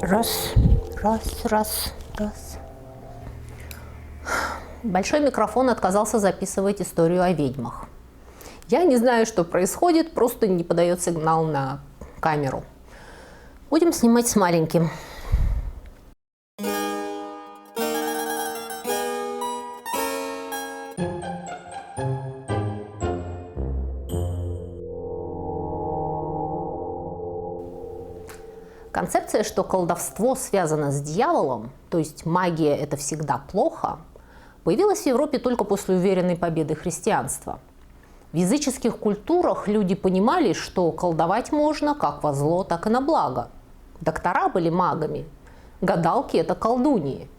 Раз, раз, раз, раз. Большой микрофон отказался записывать историю о ведьмах. Я не знаю, что происходит, просто не подает сигнал на камеру. Будем снимать с маленьким. Концепция, что колдовство связано с дьяволом, то есть магия – это всегда плохо, появилась в Европе только после уверенной победы христианства. В языческих культурах люди понимали, что колдовать можно как во зло, так и на благо. Доктора были магами, гадалки – это колдуньи.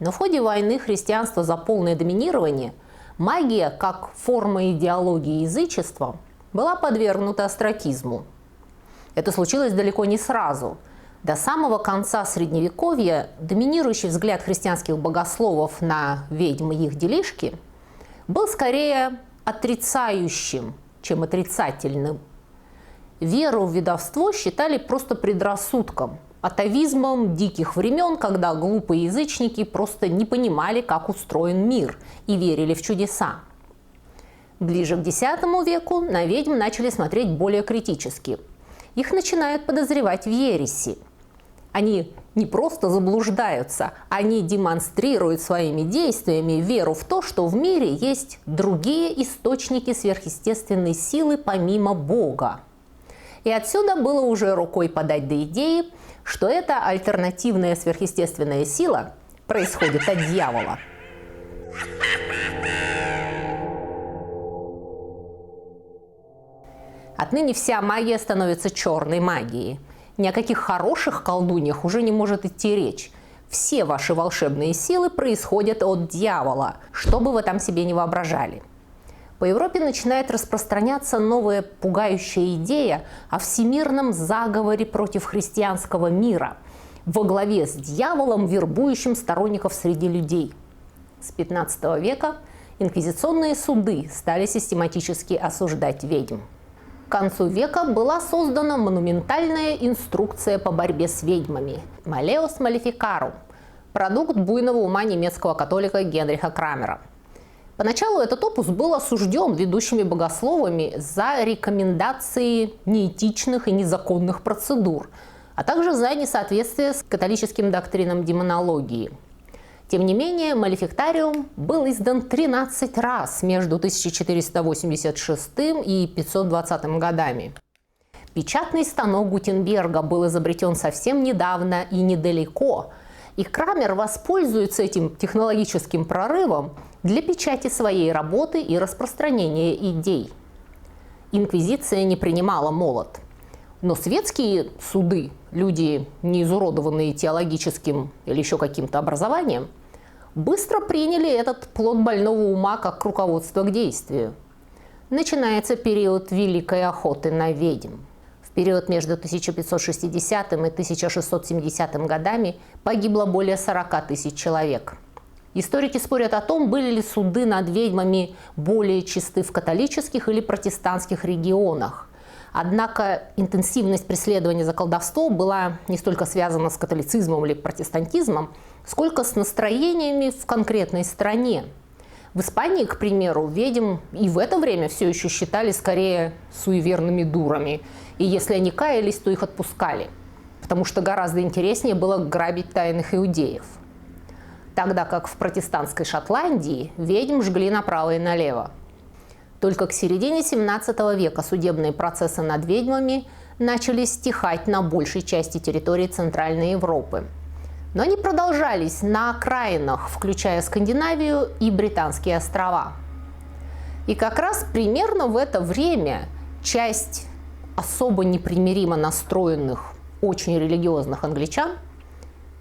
Но в ходе войны христианства за полное доминирование магия, как форма идеологии язычества, была подвергнута остракизму. Это случилось далеко не сразу. До самого конца Средневековья доминирующий взгляд христианских богословов на ведьм и их делишки был скорее отрицающим, чем отрицательным. Веру в ведовство считали просто предрассудком, атовизмом диких времен, когда глупые язычники просто не понимали, как устроен мир, и верили в чудеса. Ближе к X веку на ведьм начали смотреть более критически. Их начинают подозревать в ереси. Они не просто заблуждаются, они демонстрируют своими действиями веру в то, что в мире есть другие источники сверхъестественной силы помимо Бога. И отсюда было уже рукой подать до идеи, что эта альтернативная сверхъестественная сила происходит от дьявола. Отныне вся магия становится черной магией. Ни о каких хороших колдуньях уже не может идти речь. Все ваши волшебные силы происходят от дьявола, что бы вы там себе не воображали. По Европе начинает распространяться новая пугающая идея о всемирном заговоре против христианского мира во главе с дьяволом, вербующим сторонников среди людей. С XV века инквизиционные суды стали систематически осуждать ведьм. К концу века была создана монументальная инструкция по борьбе с ведьмами «Malleus Maleficarum», продукт буйного ума немецкого католика Генриха Крамера. Поначалу этот опус был осужден ведущими богословами за рекомендации неэтичных и незаконных процедур, а также за несоответствие с католическим доктринам демонологии. Тем не менее, «Малефиктариум» был издан 13 раз между 1486 и 520 годами. Печатный станок Гутенберга был изобретен совсем недавно и недалеко, и Крамер воспользуется этим технологическим прорывом для печати своей работы и распространения идей. Инквизиция не принимала молот. Но светские суды, люди, не изуродованные теологическим или еще каким-то образованием, быстро приняли этот плод больного ума как руководство к действию. Начинается период Великой охоты на ведьм. В период между 1560 и 1670 годами погибло более 40 тысяч человек. Историки спорят о том, были ли суды над ведьмами более чисты в католических или протестантских регионах. Однако интенсивность преследования за колдовство была не столько связана с католицизмом или протестантизмом, сколько с настроениями в конкретной стране. В Испании, к примеру, ведьм и в это время все еще считали скорее суеверными дурами. И если они каялись, то их отпускали, потому что гораздо интереснее было грабить тайных иудеев. Тогда как в протестантской Шотландии ведьм жгли направо и налево. Только к середине XVII века судебные процессы над ведьмами начали стихать на большей части территории Центральной Европы. Но они продолжались на окраинах, включая Скандинавию и Британские острова. И как раз примерно в это время часть особо непримиримо настроенных, очень религиозных англичан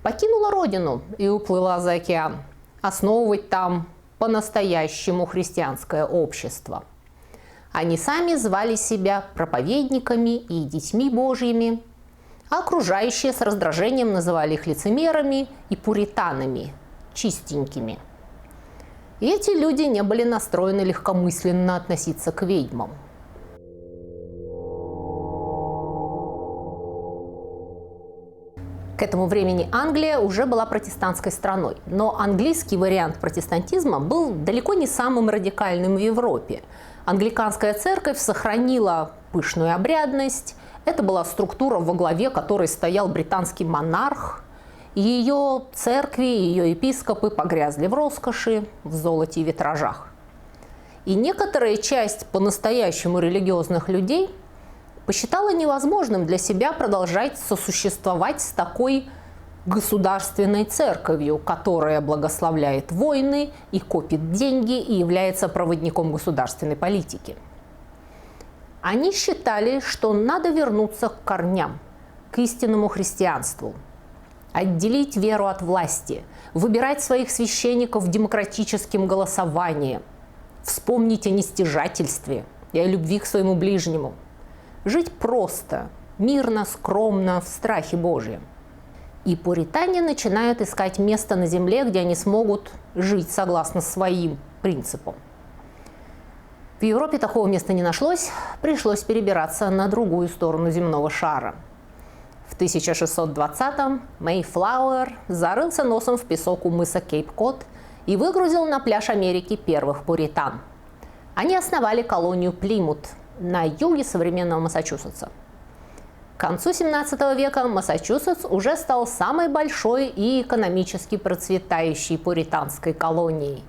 покинула родину и уплыла за океан, основывать там по-настоящему христианское общество. Они сами звали себя проповедниками и детьми Божьими, а окружающие с раздражением называли их лицемерами и пуританами, чистенькими. И эти люди не были настроены легкомысленно относиться к ведьмам. К этому времени Англия уже была протестантской страной, но английский вариант протестантизма был далеко не самым радикальным в Европе. Англиканская церковь сохранила пышную обрядность, это была структура, во главе которой стоял британский монарх. Ее церкви, ее епископы погрязли в роскоши, в золоте и витражах. И некоторая часть по-настоящему религиозных людей посчитала невозможным для себя продолжать сосуществовать с такой государственной церковью, которая благословляет войны и копит деньги и является проводником государственной политики. Они считали, что надо вернуться к корням, к истинному христианству, отделить веру от власти, выбирать своих священников демократическим голосованием, вспомнить о нестяжательстве и о любви к своему ближнему, жить просто, мирно, скромно, в страхе Божьем. И пуритане начинают искать место на земле, где они смогут жить согласно своим принципам. В Европе такого места не нашлось, пришлось перебираться на другую сторону земного шара. В 1620-м Мейфлауэр зарылся носом в песок у мыса Кейп-Код и выгрузил на пляж Америки первых пуритан. Они основали колонию Плимут на юге современного Массачусетса. К концу 17 века Массачусетс уже стал самой большой и экономически процветающей пуританской колонией.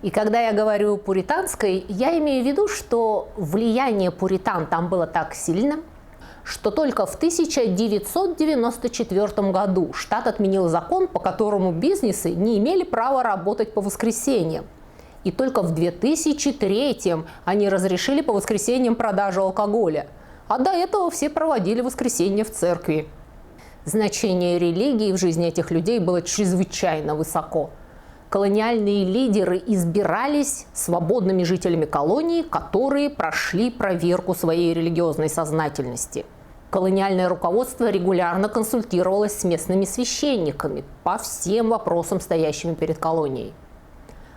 И когда я говорю пуританской, я имею в виду, что влияние пуритан там было так сильно, что только в 1994 году штат отменил закон, по которому бизнесы не имели права работать по воскресеньям. И только в 2003 они разрешили по воскресеньям продажу алкоголя. А до этого все проводили воскресенье в церкви. Значение религии в жизни этих людей было чрезвычайно высоко. Колониальные лидеры избирались свободными жителями колонии, которые прошли проверку своей религиозной сознательности. Колониальное руководство регулярно консультировалось с местными священниками по всем вопросам, стоящим перед колонией.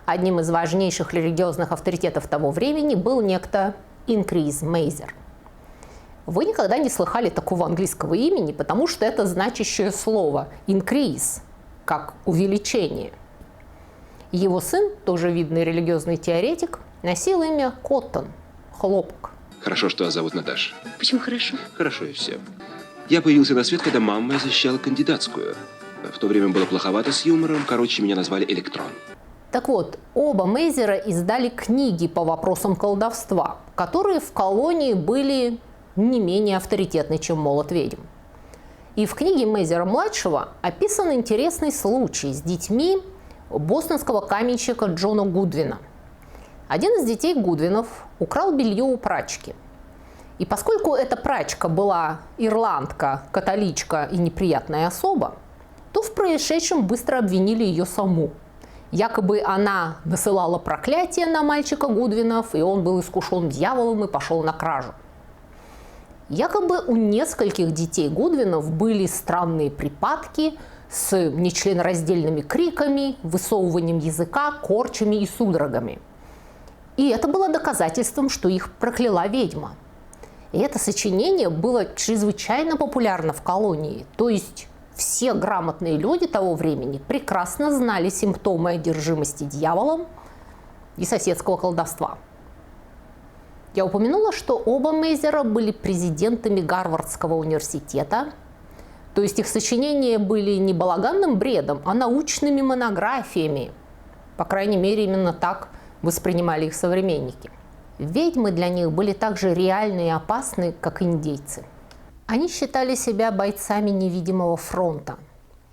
Одним из важнейших религиозных авторитетов того времени был некто Инкриз Мейзер. Вы никогда не слыхали такого английского имени, потому что это значащее слово «increase», как «увеличение». Его сын, тоже видный религиозный теоретик, носил имя Коттон – хлопок. Хорошо, что вас зовут Наташа. Почему хорошо? Хорошо и все. Я появился на свет, когда мама защищала кандидатскую. В то время было плоховато с юмором, короче, меня назвали Электрон. Так вот, оба Мейзера издали книги по вопросам колдовства, которые в колонии были не менее авторитетны, чем «Молот ведьм». И в книге Мейзера-младшего описан интересный случай с детьми бостонского каменщика Джона Гудвина. Один из детей Гудвинов украл белье у прачки. И поскольку эта прачка была ирландка, католичка и неприятная особа, то в происшедшем быстро обвинили ее саму. Якобы она насылала проклятие на мальчика Гудвинов, и он был искушен дьяволом и пошел на кражу. Якобы у нескольких детей Гудвинов были странные припадки с нечленораздельными криками, высовыванием языка, корчами и судорогами. И это было доказательством, что их прокляла ведьма. И это сочинение было чрезвычайно популярно в колонии. То есть все грамотные люди того времени прекрасно знали симптомы одержимости дьяволом и соседского колдовства. Я упомянула, что оба Мейзера были президентами Гарвардского университета. То есть их сочинения были не балаганным бредом, а научными монографиями. По крайней мере, именно так воспринимали их современники. Ведьмы для них были так же реальны и опасны, как индейцы. Они считали себя бойцами невидимого фронта.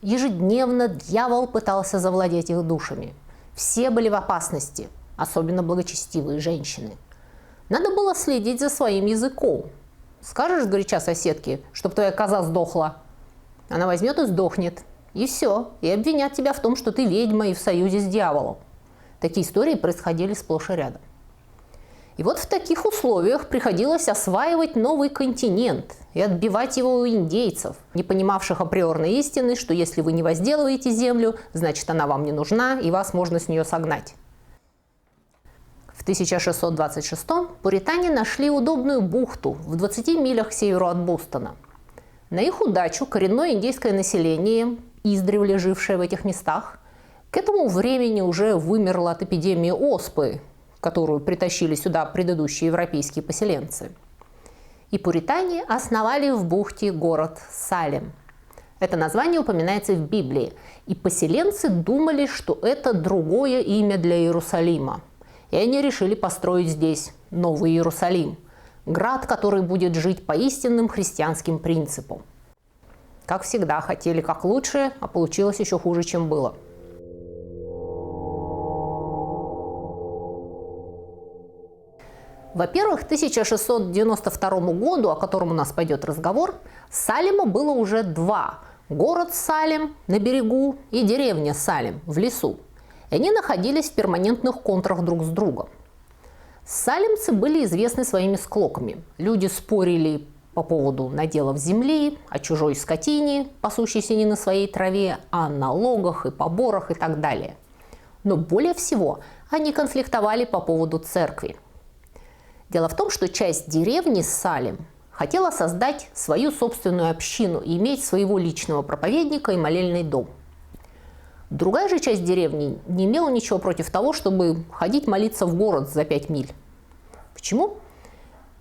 Ежедневно дьявол пытался завладеть их душами. Все были в опасности, особенно благочестивые женщины. Надо было следить за своим языком. Скажешь сгоряча соседке, чтоб твоя коза сдохла. Она возьмет и сдохнет. И все. И обвинят тебя в том, что ты ведьма и в союзе с дьяволом. Такие истории происходили сплошь и рядом. И вот в таких условиях приходилось осваивать новый континент и отбивать его у индейцев, не понимавших априорной истины, что если вы не возделываете землю, значит она вам не нужна и вас можно с нее согнать. В 1626-м пуритане нашли удобную бухту в 20 милях к северу от Бостона. На их удачу коренное индейское население, издревле жившее в этих местах, к этому времени уже вымерло от эпидемии оспы, которую притащили сюда предыдущие европейские поселенцы. И пуритане основали в бухте город Салем. Это название упоминается в Библии, и поселенцы думали, что это другое имя для Иерусалима. И они решили построить здесь Новый Иерусалим, град, который будет жить по истинным христианским принципам. Как всегда, хотели как лучше, а получилось еще хуже, чем было. Во-первых, к 1692 году, о котором у нас пойдет разговор, Салема было уже два. Город Салем на берегу и деревня Салем в лесу. И они находились в перманентных контрах друг с другом. Салемцы были известны своими склоками. Люди спорили по поводу наделов земли, о чужой скотине, пасущейся не на своей траве, о налогах и поборах и так далее. Но более всего они конфликтовали по поводу церкви. Дело в том, что часть деревни Салем хотела создать свою собственную общину и иметь своего личного проповедника и молельный дом. Другая же часть деревни не имела ничего против того, чтобы ходить молиться в город за 5 миль. Почему?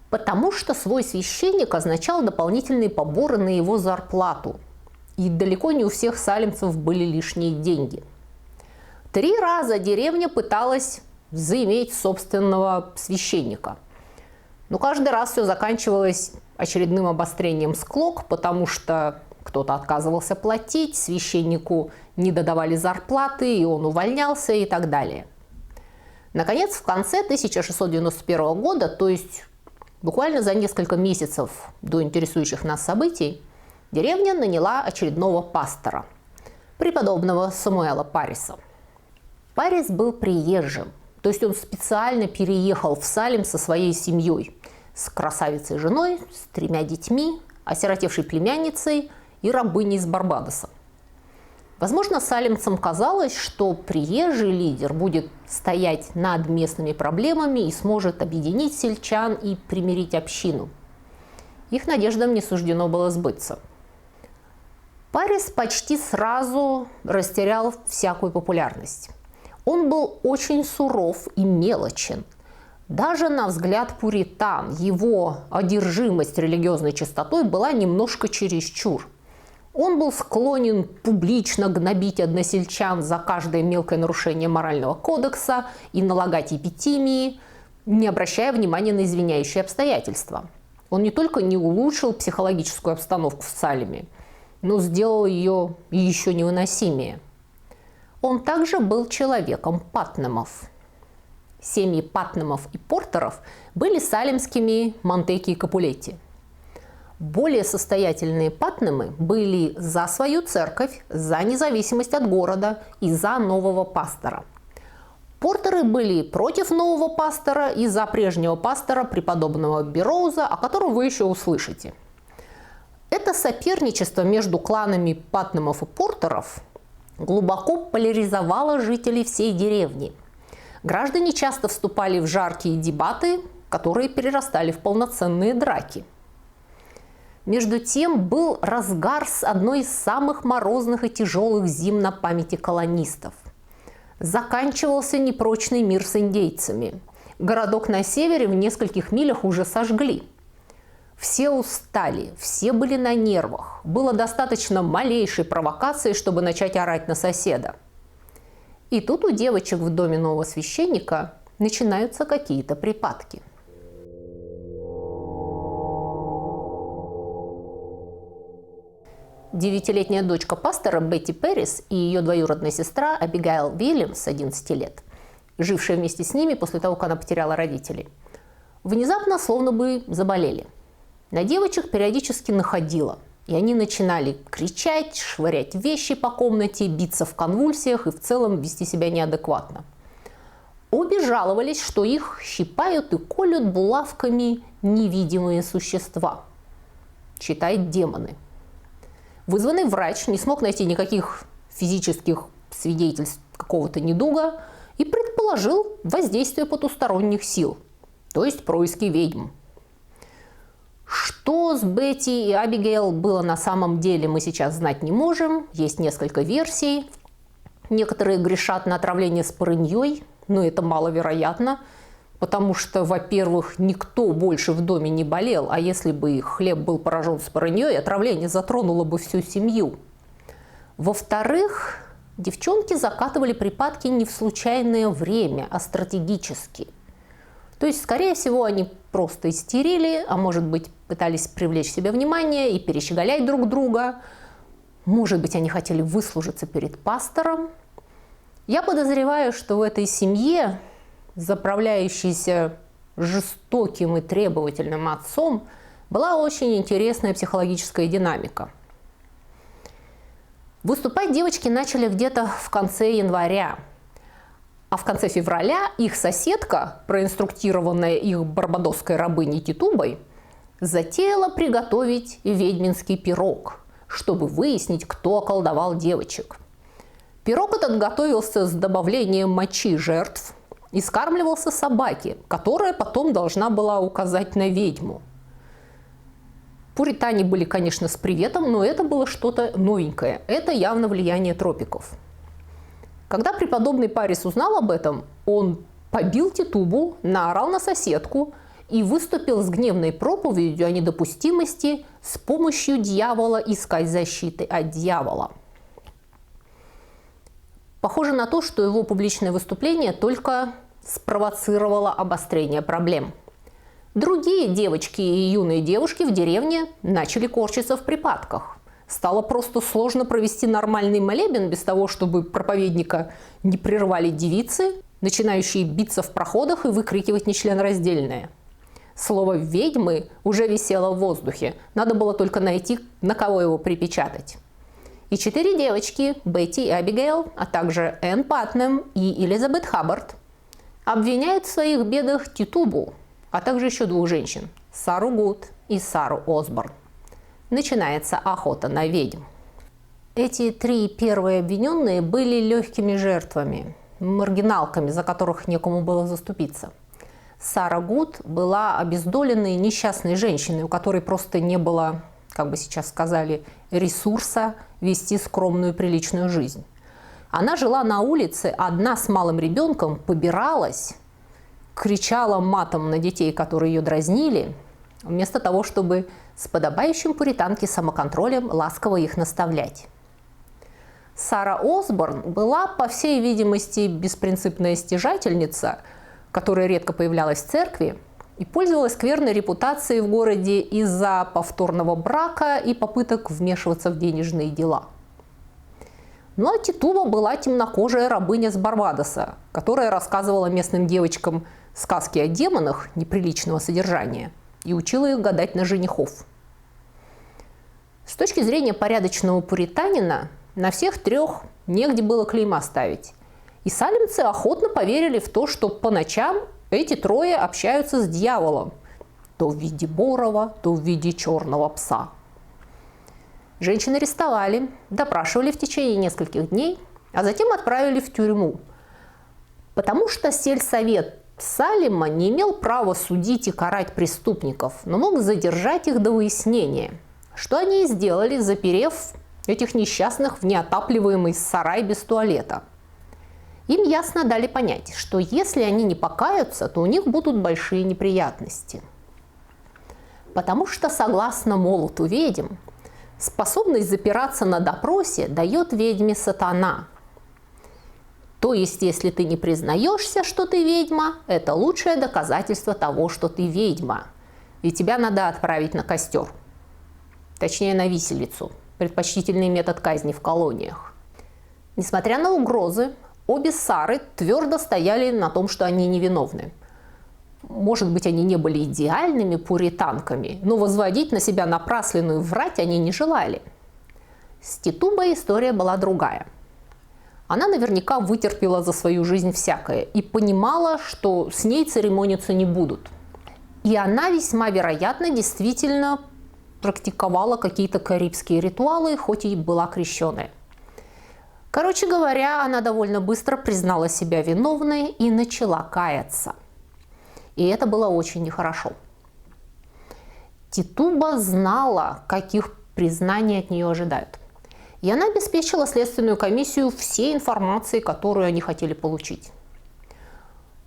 Потому что свой священник означал дополнительные поборы на его зарплату. И далеко не у всех салемцев были лишние деньги. 3 раза деревня пыталась заиметь собственного священника. Но каждый раз все заканчивалось очередным обострением склок, потому что кто-то отказывался платить, священнику не додавали зарплаты, и он увольнялся и так далее. Наконец, в конце 1691 года, то есть буквально за несколько месяцев до интересующих нас событий, деревня наняла очередного пастора, преподобного Самуэла Париса. Парис был приезжим, то есть он специально переехал в Салем со своей семьей, с красавицей женой, с 3 детьми, осиротевшей племянницей и рабыней из Барбадоса. Возможно, салемцам казалось, что приезжий лидер будет стоять над местными проблемами и сможет объединить сельчан и примирить общину. Их надеждам не суждено было сбыться. Парис почти сразу растерял всякую популярность. Он был очень суров и мелочен. Даже на взгляд пуритан его одержимость религиозной чистотой была немножко чересчур. Он был склонен публично гнобить односельчан за каждое мелкое нарушение морального кодекса и налагать эпитимии, не обращая внимания на извиняющие обстоятельства. Он не только не улучшил психологическую обстановку в Салеме, но сделал ее еще невыносимее. Он также был человеком патнемов. Семьи патнемов и портеров были салемскими Монтеки и Капулетти. Более состоятельные патнемы были за свою церковь, за независимость от города и за нового пастора. Портеры были против нового пастора и за прежнего пастора, преподобного Берроуза, о котором вы еще услышите. Это соперничество между кланами патнемов и портеров глубоко поляризовало жителей всей деревни. Граждане часто вступали в жаркие дебаты, которые перерастали в полноценные драки. Между тем был разгар с одной из самых морозных и тяжелых зим на памяти колонистов. Заканчивался непрочный мир с индейцами. Городок на севере в нескольких милях уже сожгли. Все устали, все были на нервах. Было достаточно малейшей провокации, чтобы начать орать на соседа. И тут у девочек в доме нового священника начинаются какие-то припадки. Девятилетняя дочка пастора Бетти Пэрис и ее двоюродная сестра Абигайл Уильямс, 11 лет, жившая вместе с ними после того, как она потеряла родителей, внезапно словно бы заболели. На девочек периодически находило, и они начинали кричать, швырять вещи по комнате, биться в конвульсиях и в целом вести себя неадекватно. Обе жаловались, что их щипают и колют булавками невидимые существа. Читает демоны. Вызванный врач не смог найти никаких физических свидетельств какого-то недуга и предположил воздействие потусторонних сил, то есть происки ведьм. Что с Бетти и Абигейл было на самом деле, мы сейчас знать не можем. Есть несколько версий. Некоторые грешат на отравление спорыньей, но это маловероятно, потому что, во-первых, никто больше в доме не болел, а если бы хлеб был поражен спорыньей, отравление затронуло бы всю семью. Во-вторых, девчонки закатывали припадки не в случайное время, а стратегически. То есть, скорее всего, они просто истерили, а может быть, пытались привлечь себе внимание и перещеголять друг друга. Может быть, они хотели выслужиться перед пастором. Я подозреваю, что в этой семье, заправляющейся жестоким и требовательным отцом, была очень интересная психологическая динамика. Выступать девочки начали где-то в конце января. А в конце февраля их соседка, проинструктированная их барбадосской рабыней Титубой, затеяла приготовить ведьминский пирог, чтобы выяснить, кто околдовал девочек. Пирог этот готовился с добавлением мочи жертв и скармливался собаке, которая потом должна была указать на ведьму. Пуритане были, конечно, с приветом, но это было что-то новенькое. Это явно влияние тропиков. Когда преподобный Парис узнал об этом, он побил Титубу, наорал на соседку и выступил с гневной проповедью о недопустимости с помощью дьявола искать защиты от дьявола. Похоже на то, что его публичное выступление только спровоцировало обострение проблем. Другие девочки и юные девушки в деревне начали корчиться в припадках. Стало просто сложно провести нормальный молебен без того, чтобы проповедника не прервали девицы, начинающие биться в проходах и выкрикивать нечленораздельное. Слово «ведьмы» уже висело в воздухе. Надо было только найти, на кого его припечатать. И 4 девочки, Бетти и Абигейл, а также Энн Патнем и Элизабет Хаббард, обвиняют в своих бедах Титубу, а также еще 2 женщин – Сару Гуд и Сару Осборн. Начинается охота на ведьм. Эти 3 первые обвиненные были легкими жертвами, маргиналками, за которых некому было заступиться. Сара Гуд была обездоленной несчастной женщиной, у которой просто не было, как бы сейчас сказали, ресурса вести скромную приличную жизнь. Она жила на улице одна с малым ребенком, побиралась, кричала матом на детей, которые ее дразнили, вместо того, чтобы с подобающим пуританке самоконтролем ласково их наставлять. Сара Осборн была, по всей видимости, беспринципная стяжательница, которая редко появлялась в церкви и пользовалась скверной репутацией в городе из-за повторного брака и попыток вмешиваться в денежные дела. Ну а Титуба была темнокожая рабыня с Барбадоса, которая рассказывала местным девочкам сказки о демонах неприличного содержания и учила их гадать на женихов. С точки зрения порядочного пуританина, на всех 3 негде было клейма ставить. И салемцы охотно поверили в то, что по ночам эти 3 общаются с дьяволом, то в виде борова, то в виде черного пса. Женщин арестовали, допрашивали в течение нескольких дней, а затем отправили в тюрьму, потому что сельсовет Салема не имел права судить и карать преступников, но мог задержать их до выяснения, что они и сделали, заперев этих несчастных в неотапливаемый сарай без туалета. Им ясно дали понять, что если они не покаются, то у них будут большие неприятности. Потому что, согласно молоту ведьм, способность запираться на допросе дает ведьме сатана. То есть, если ты не признаешься, что ты ведьма, это лучшее доказательство того, что ты ведьма. И тебя надо отправить на костер. Точнее, на виселицу. Предпочтительный метод казни в колониях. Несмотря на угрозы, обе Сары твердо стояли на том, что они невиновны. Может быть, они не были идеальными пуританками, но возводить на себя напрасленную врать они не желали. С Титубой история была другая. Она наверняка вытерпела за свою жизнь всякое и понимала, что с ней церемониться не будут. И она весьма вероятно действительно практиковала какие-то карибские ритуалы, хоть и была крещеная. Короче говоря, она довольно быстро признала себя виновной и начала каяться. И это было очень нехорошо. Титуба знала, каких признаний от нее ожидают. И она обеспечила следственную комиссию всей информацией, которую они хотели получить.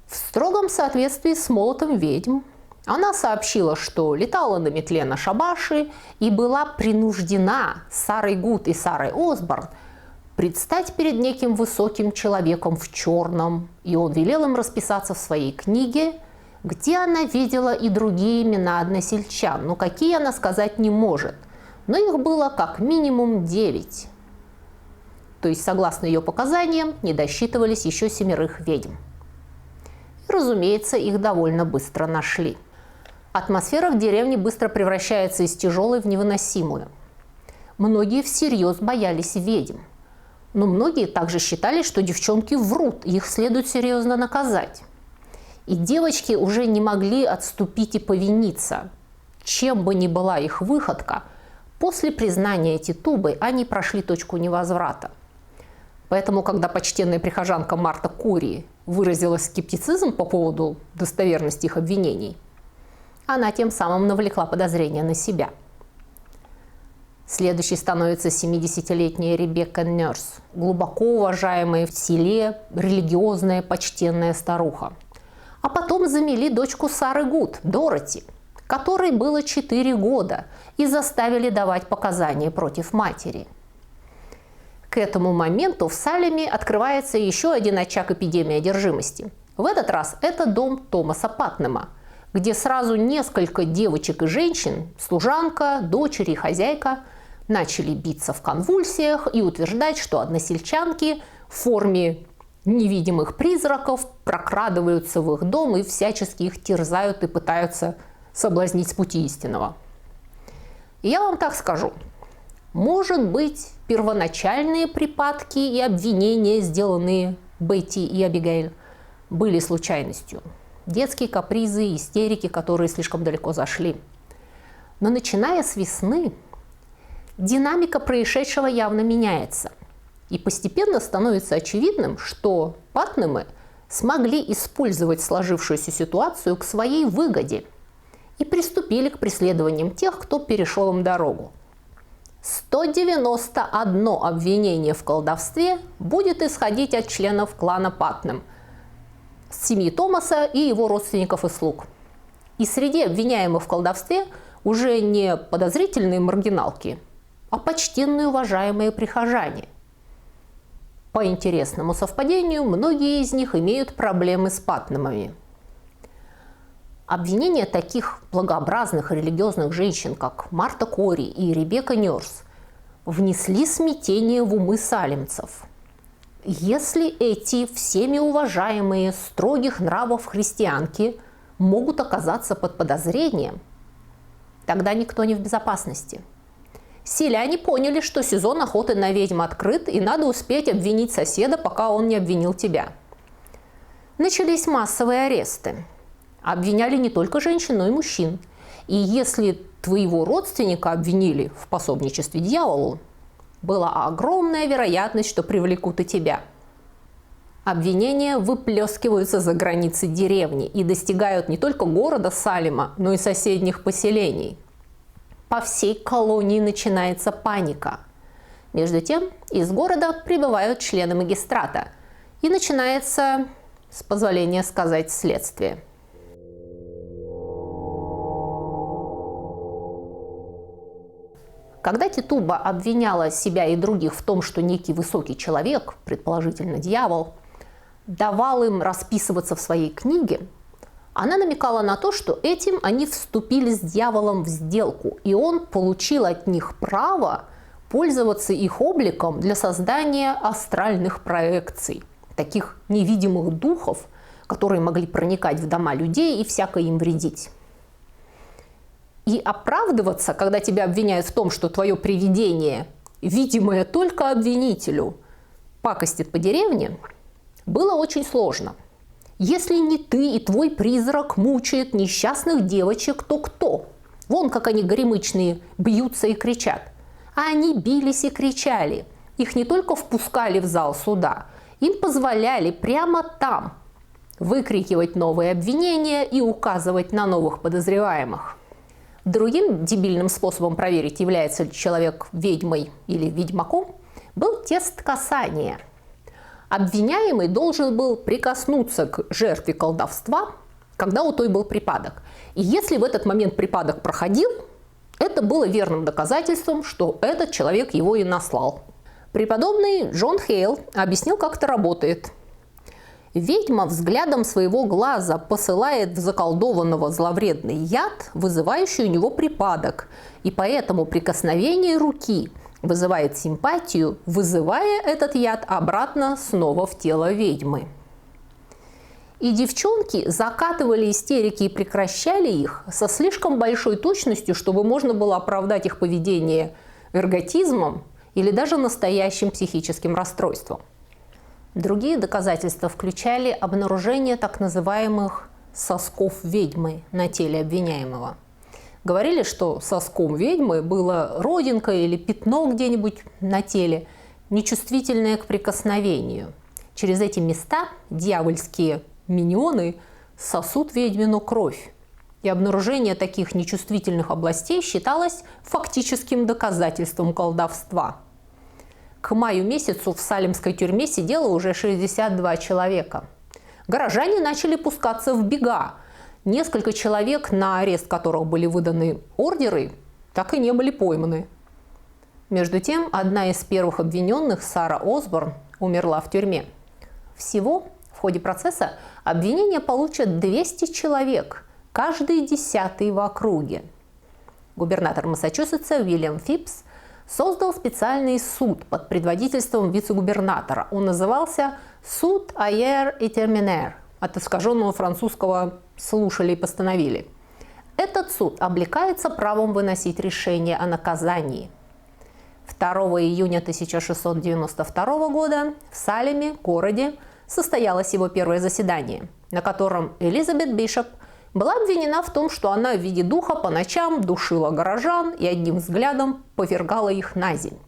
В строгом соответствии с молотом ведьм она сообщила, что летала на метле на шабаши и была принуждена Сарой Гуд и Сарой Осборн предстать перед неким высоким человеком в черном, и он велел им расписаться в своей книге, где она видела и другие имена односельчан, но какие она сказать не может. Но их было как минимум 9. То есть, согласно ее показаниям, не досчитывались еще 7 ведьм. И, разумеется, их довольно быстро нашли. Атмосфера в деревне быстро превращается из тяжелой в невыносимую. Многие всерьез боялись ведьм. Но многие также считали, что девчонки врут, и их следует серьезно наказать. И девочки уже не могли отступить и повиниться. Чем бы ни была их выходка, после признания Титубы они прошли точку невозврата. Поэтому, когда почтенная прихожанка Марта Курии выразила скептицизм по поводу достоверности их обвинений, она тем самым навлекла подозрения на себя. Следующей становится 70-летняя Ребекка Нёрс, глубоко уважаемая в селе религиозная почтенная старуха. А потом замели дочку Сары Гуд, Дороти, которой было 4 года, и заставили давать показания против матери. К этому моменту в Салеме открывается еще один очаг эпидемии одержимости. В этот раз это дом Томаса Патнема, где сразу несколько девочек и женщин, служанка, дочери и хозяйка, начали биться в конвульсиях и утверждать, что односельчанки в форме невидимых призраков прокрадываются в их дом и всячески их терзают и пытаются соблазнить с пути истинного. И я вам так скажу. Может быть, первоначальные припадки и обвинения, сделанные Бетти и Абигейль, были случайностью. Детские капризы и истерики, которые слишком далеко зашли. Но начиная с весны, динамика происшедшего явно меняется. И постепенно становится очевидным, что Патнемы смогли использовать сложившуюся ситуацию к своей выгоде и приступили к преследованиям тех, кто перешел им дорогу. 191 обвинение в колдовстве будет исходить от членов клана Патнем, семьи Томаса и его родственников и слуг. И среди обвиняемых в колдовстве уже не подозрительные маргиналки, а почтенные уважаемые прихожане. По интересному совпадению, многие из них имеют проблемы с Патнемами. Обвинения таких благообразных религиозных женщин, как Марта Кори и Ребекка Нёрс, внесли смятение в умы салемцев. Если эти всеми уважаемые строгих нравов христианки могут оказаться под подозрением, тогда никто не в безопасности. Селяне поняли, что сезон охоты на ведьм открыт, и надо успеть обвинить соседа, пока он не обвинил тебя. Начались массовые аресты. Обвиняли не только женщин, но и мужчин. И если твоего родственника обвинили в пособничестве дьяволу, была огромная вероятность, что привлекут и тебя. Обвинения выплескиваются за границы деревни и достигают не только города Салема, но и соседних поселений. По всей колонии начинается паника. Между тем, из города прибывают члены магистрата, и начинается, с позволения сказать, следствие. Когда Титуба обвиняла себя и других в том, что некий высокий человек, предположительно дьявол, давал им расписываться в своей книге, она намекала на то, что этим они вступили с дьяволом в сделку, и он получил от них право пользоваться их обликом для создания астральных проекций, таких невидимых духов, которые могли проникать в дома людей и всяко им вредить. И оправдываться, когда тебя обвиняют в том, что твое привидение, видимое только обвинителю, пакостит по деревне, было очень сложно. Если не ты и твой призрак мучает несчастных девочек, то кто? Вон как они горемычные бьются и кричат. А они бились и кричали. Их не только впускали в зал суда, им позволяли прямо там выкрикивать новые обвинения и указывать на новых подозреваемых. Другим дебильным способом проверить, является ли человек ведьмой или ведьмаком, был тест касания. Обвиняемый должен был прикоснуться к жертве колдовства, когда у той был припадок. И если в этот момент припадок проходил, это было верным доказательством, что этот человек его и наслал. Преподобный Джон Хейл объяснил, как это работает. Ведьма взглядом своего глаза посылает в заколдованного зловредный яд, вызывающий у него припадок, и поэтому прикосновение руки вызывает симпатию, вызывая этот яд обратно снова в тело ведьмы. И девчонки закатывали истерики и прекращали их со слишком большой точностью, чтобы можно было оправдать их поведение эрготизмом или даже настоящим психическим расстройством. Другие доказательства включали обнаружение так называемых сосков ведьмы на теле обвиняемого. Говорили, что соском ведьмы была родинка или пятно где-нибудь на теле, нечувствительное к прикосновению. Через эти места дьявольские миньоны сосут ведьмину кровь. И обнаружение таких нечувствительных областей считалось фактическим доказательством колдовства. К маю месяцу в салемской тюрьме сидело уже 62 человека. Горожане начали пускаться в бега. Несколько человек, на арест которых были выданы ордеры, так и не были пойманы. Между тем, одна из первых обвиненных, Сара Осборн, умерла в тюрьме. Всего в ходе процесса обвинения получат 200 человек, каждый 10-й в округе. Губернатор Массачусетса Уильям Фипс создал специальный суд под предводительством вице-губернатора. Он назывался «Суд Айер и Терминер», от искаженного французского «слушали и постановили». Этот суд облекается правом выносить решение о наказании. 2 июня 1692 года в Салеме, городе, состоялось его первое заседание, на котором Элизабет Бишоп была обвинена в том, что она в виде духа по ночам душила горожан и одним взглядом повергала их на земь.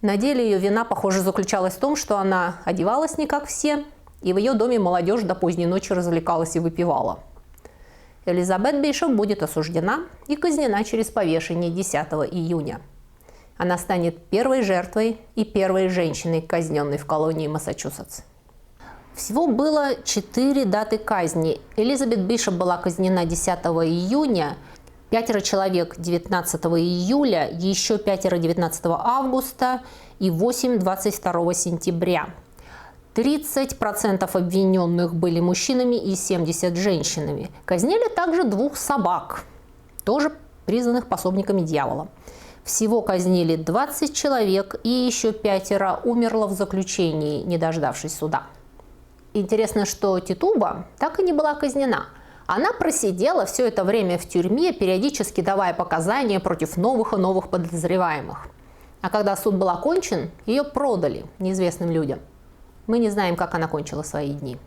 На деле ее вина, похоже, заключалась в том, что она одевалась не как все, и в ее доме молодежь до поздней ночи развлекалась и выпивала. Элизабет Бишоп будет осуждена и казнена через повешение 10 июня. Она станет первой жертвой и первой женщиной, казненной в колонии Массачусетс. Всего было 4 даты казни. Элизабет Бишоп была казнена 10 июня, 5 человек 19 июля, еще 5 19 августа и 8 22 сентября. 30% обвиненных были мужчинами и 70 женщинами. Казнили также 2 собак, тоже признанных пособниками дьявола. Всего казнили 20 человек, и еще 5 умерло в заключении, не дождавшись суда. Интересно, что Титуба так и не была казнена. Она просидела все это время в тюрьме, периодически давая показания против новых и новых подозреваемых. А когда суд был окончен, ее продали неизвестным людям. Мы не знаем, как она кончила свои дни.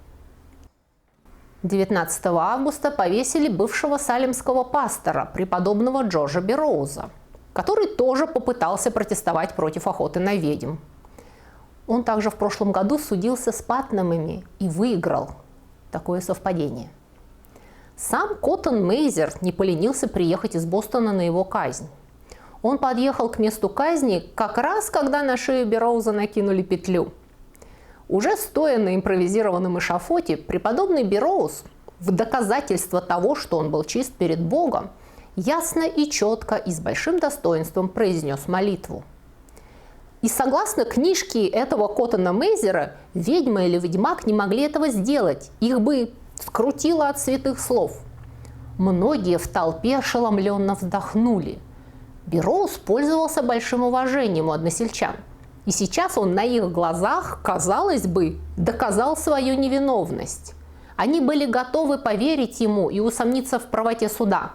19 августа повесили бывшего салемского пастора, преподобного Джорджа Берроуза, который тоже попытался протестовать против охоты на ведьм. Он также в прошлом году судился с Патнамами и выиграл. Такое совпадение. Сам Коттон Мейзер не поленился приехать из Бостона на его казнь. Он подъехал к месту казни как раз, когда на шею Берроуза накинули петлю. Уже стоя на импровизированном эшафоте, преподобный Берроуз в доказательство того, что он был чист перед Богом, ясно и четко и с большим достоинством произнес молитву. И согласно книжке этого Коттона Мейзера, ведьма или ведьмак не могли этого сделать. Их бы скрутило от святых слов. Многие в толпе ошеломленно вздохнули. Берроуз пользовался большим уважением у односельчан. И сейчас он на их глазах, казалось бы, доказал свою невиновность. Они были готовы поверить ему и усомниться в правоте суда.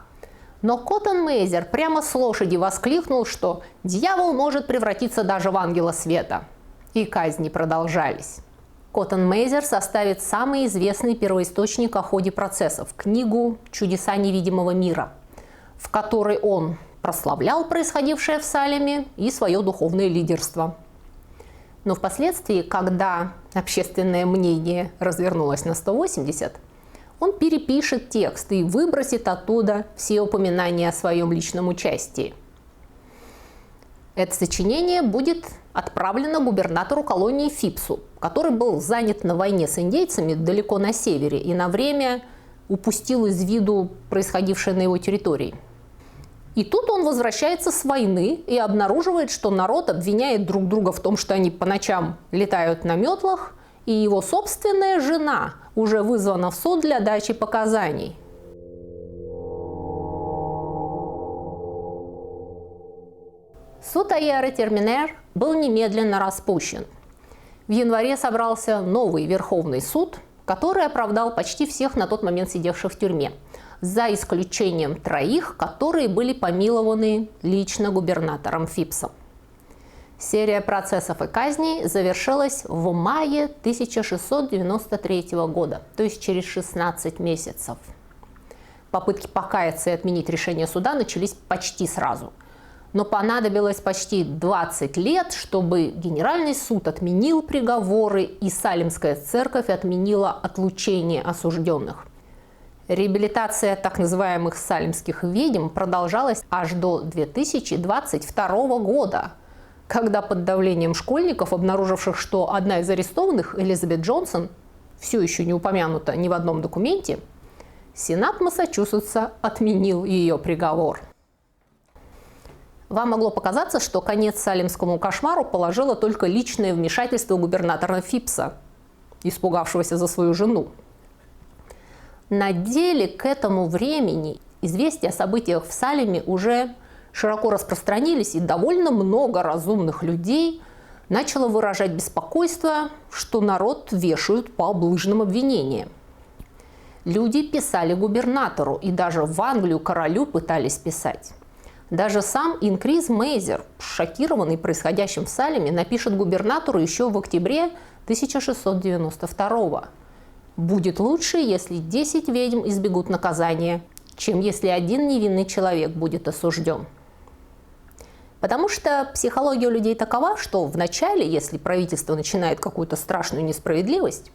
Но Коттон Мейзер прямо с лошади воскликнул, что дьявол может превратиться даже в ангела света. И казни продолжались. Коттон Мейзер составит самый известный первоисточник о ходе процессов – книгу «Чудеса невидимого мира», в которой он прославлял происходившее в Салеме и свое духовное лидерство. Но впоследствии, когда общественное мнение развернулось на 180, Он перепишет текст и выбросит оттуда все упоминания о своем личном участии. Это сочинение будет отправлено губернатору колонии Фипсу, который был занят на войне с индейцами далеко на севере и на время упустил из виду происходившее на его территории. И тут он возвращается с войны и обнаруживает, что народ обвиняет друг друга в том, что они по ночам летают на метлах, и его собственная жена уже вызвана в суд для дачи показаний. Суд Айяра-Терминер был немедленно распущен. В январе собрался новый Верховный суд, который оправдал почти всех на тот момент сидевших в тюрьме, за исключением 3, которые были помилованы лично губернатором Фипсом. Серия процессов и казней завершилась в мае 1693 года, то есть через 16 месяцев. Попытки покаяться и отменить решение суда начались почти сразу. Но понадобилось почти 20 лет, чтобы Генеральный суд отменил приговоры и Салемская церковь отменила отлучение осужденных. Реабилитация так называемых салемских ведьм продолжалась аж до 2022 года, когда под давлением школьников, обнаруживших, что одна из арестованных, Элизабет Джонсон, все еще не упомянута ни в одном документе, Сенат Массачусетса отменил ее приговор. Вам могло показаться, что конец салемскому кошмару положило только личное вмешательство губернатора Фипса, испугавшегося за свою жену. На деле к этому времени известия о событиях в Салеме уже широко распространились, и довольно много разумных людей начало выражать беспокойство, что народ вешают по облыжным обвинениям. Люди писали губернатору, и даже в Англию королю пытались писать. Даже сам инкриз Мейзер, шокированный происходящим в Салеме, напишет губернатору еще в октябре 1692: «Будет лучше, если 10 ведьм избегут наказания, чем если один невинный человек будет осужден». Потому что психология у людей такова, что вначале, если правительство начинает какую-то страшную несправедливость,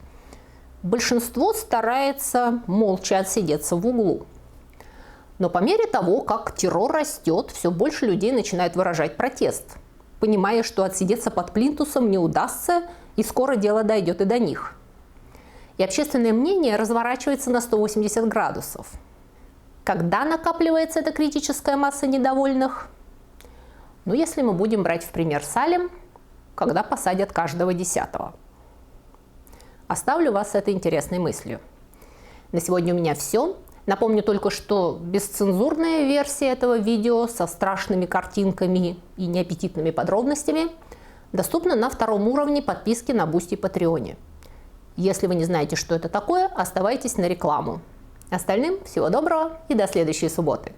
большинство старается молча отсидеться в углу. Но по мере того, как террор растет, все больше людей начинают выражать протест, понимая, что отсидеться под плинтусом не удастся, и скоро дело дойдет и до них. И общественное мнение разворачивается на 180 градусов. Когда накапливается эта критическая масса недовольных? Ну, если мы будем брать в пример Салем, когда посадят каждого 10-го. Оставлю вас с этой интересной мыслью. На сегодня у меня все. Напомню только, что бесцензурная версия этого видео со страшными картинками и неаппетитными подробностями доступна на 2-м уровне подписки на Boosty и Патреоне. Если вы не знаете, что это такое, оставайтесь на рекламу. Остальным всего доброго и до следующей субботы.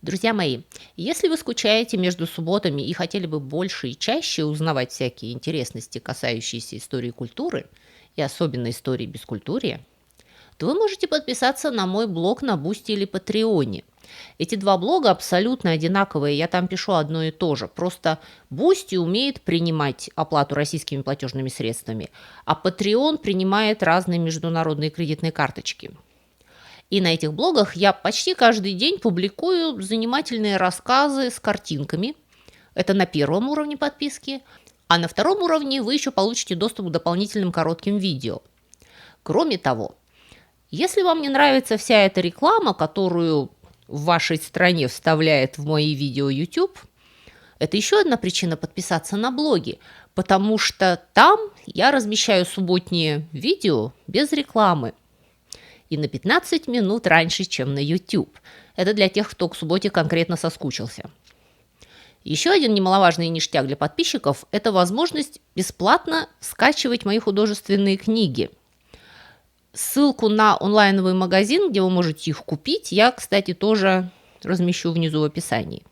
Друзья мои, если вы скучаете между субботами и хотели бы больше и чаще узнавать всякие интересности, касающиеся истории и культуры, и особенно истории бескультурья, то вы можете подписаться на мой блог на Boosty или Патреоне. Эти 2 блога абсолютно одинаковые, я там пишу одно и то же. Просто Boosty умеет принимать оплату российскими платежными средствами, а Patreon принимает разные международные кредитные карточки. И на этих блогах я почти каждый день публикую занимательные рассказы с картинками. Это на 1-м уровне подписки. А на 2-м уровне вы еще получите доступ к дополнительным коротким видео. Кроме того, если вам не нравится вся эта реклама, которую в вашей стране вставляет в мои видео YouTube, это еще одна причина подписаться на блоги, потому что там я размещаю субботние видео без рекламы. И на 15 минут раньше, чем на YouTube. Это для тех, кто к субботе конкретно соскучился. Еще один немаловажный ништяк для подписчиков – это возможность бесплатно скачивать мои художественные книги. Ссылку на онлайновый магазин, где вы можете их купить, я, кстати, тоже размещу внизу в описании.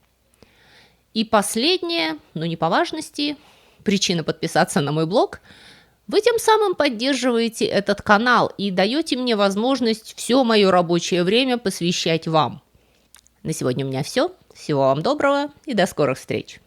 И последнее, но не по важности, причина подписаться на мой блог – вы тем самым поддерживаете этот канал и даете мне возможность все мое рабочее время посвящать вам. На сегодня у меня все. Всего вам доброго и до скорых встреч.